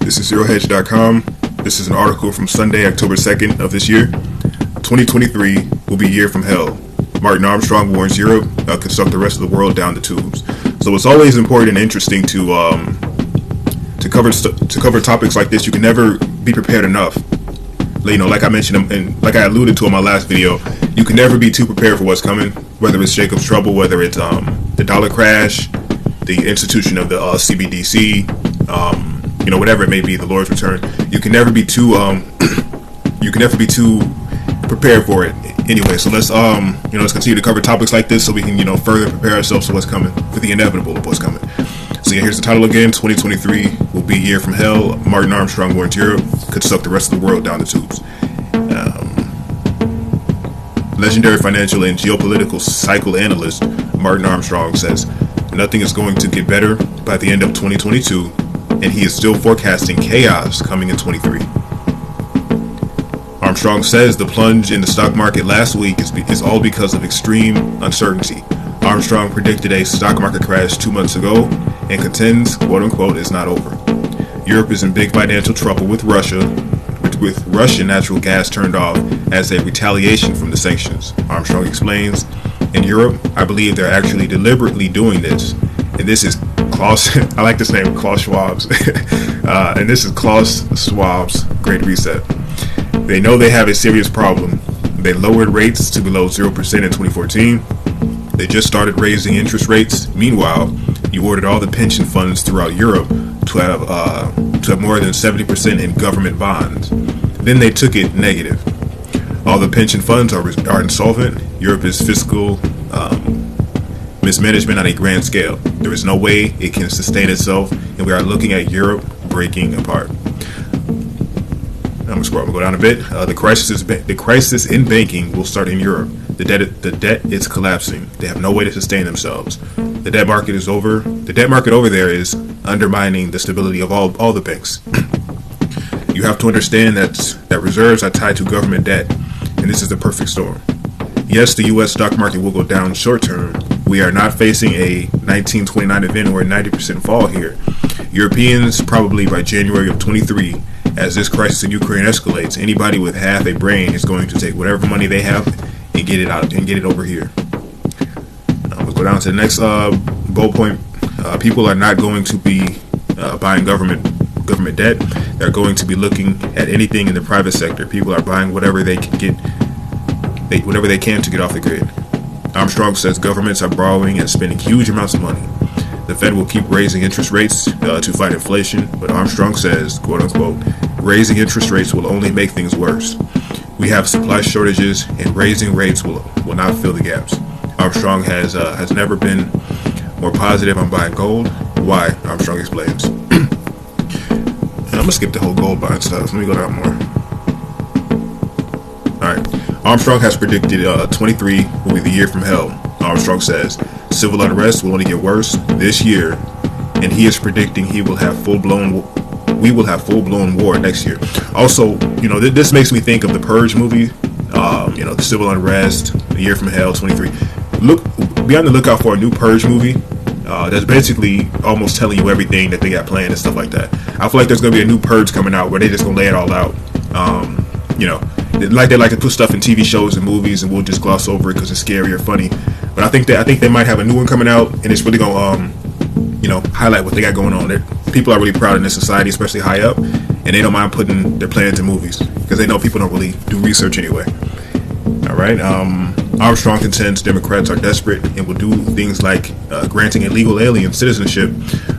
This is ZeroHedge.com. This is an article from Sunday, October 2nd of this year. 2023 will be a year from hell. Martin Armstrong warns Europe could suck the rest of the world down the tubes. So it's always important and interesting to cover topics like this. You can never be prepared enough. You know, like I mentioned and like I alluded to in my last video, you can never be too prepared for what's coming. Whether it's Jacob's trouble, whether it's the dollar crash, the institution of the CBDC, whatever it may be, the Lord's return. You can never be too prepared for it. Anyway, so let's continue to cover topics like this so we can further prepare ourselves for what's coming, for the inevitable of what's coming. So yeah, here's the title again. 2023 will be a year from hell. Martin Armstrong warns Europe could suck the rest of the world down the tubes. Legendary financial and geopolitical psychoanalyst Martin Armstrong says nothing is going to get better by the end of 2022, and he is still forecasting chaos coming in 23. Armstrong says the plunge in the stock market last week is all because of extreme uncertainty. Armstrong predicted a stock market crash 2 months ago and contends, quote unquote, it's not over. Europe is in big financial trouble with Russian natural gas turned off as a retaliation from the sanctions. Armstrong explains, in Europe, I believe they're actually deliberately doing this. And this is Klaus, I like this name, Klaus Schwab's. And this is Klaus Schwab's Great Reset. They know they have a serious problem. They lowered rates to below 0% in 2014. They just started raising interest rates. Meanwhile, you ordered all the pension funds throughout Europe to have more than 70% in government bonds. Then they took it negative. All the pension funds are insolvent. Europe is fiscal mismanagement on a grand scale. There is no way it can sustain itself, and we are looking at Europe breaking apart. I'm gonna go down a bit. The crisis in banking will start in Europe. The debt is collapsing. They have no way to sustain themselves. The debt market is over. The debt market over there is undermining the stability of all the banks. You have to understand that reserves are tied to government debt, and this is the perfect storm. Yes, the U.S. stock market will go down short term. We are not facing a 1929 event or a 90% fall here. Europeans, probably by January of 23, as this crisis in Ukraine escalates, anybody with half a brain is going to take whatever money they have and get it out and get it over here. Let's go down to the next bullet point. People are not going to be buying government debt. They're going to be looking at anything in the private sector. People are buying whatever they can to get off the grid. Armstrong says governments are borrowing and spending huge amounts of money. The Fed will keep raising interest rates to fight inflation, but Armstrong says, quote unquote, raising interest rates will only make things worse. We have supply shortages, and raising rates will not fill the gaps. Armstrong has never been more positive on buying gold. Why? Armstrong explains. I'm gonna skip the whole gold buying stuff. Let me go down more. Alright. Armstrong has predicted 23 will be the year from hell. Armstrong says civil unrest will only get worse this year, and he is predicting we will have full-blown war next year. Also, this makes me think of the Purge movie. The civil unrest, the year from hell, 23. Be on the lookout for a new Purge movie. That's basically almost telling you everything that they got planned and stuff like that. I feel like there's gonna be a new Purge coming out where they just gonna lay it all out. Like they like to put stuff in TV shows and movies, and we'll just gloss over it because it's scary or funny. But I think they might have a new one coming out, and it's really gonna highlight what they got going on. People are really proud in this society, especially high up, and they don't mind putting their plans in movies because they know people don't really do research anyway. All right. Armstrong contends Democrats are desperate and will do things like granting illegal alien citizenship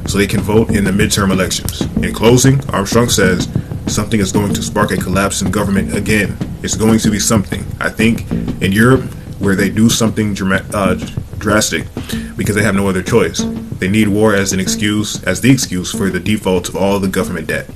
so they can vote in the midterm elections. In closing, Armstrong says something is going to spark a collapse in government again. It's going to be something, I think, in Europe where they do something drastic because they have no other choice. They need war as the excuse for the default of all the government debt.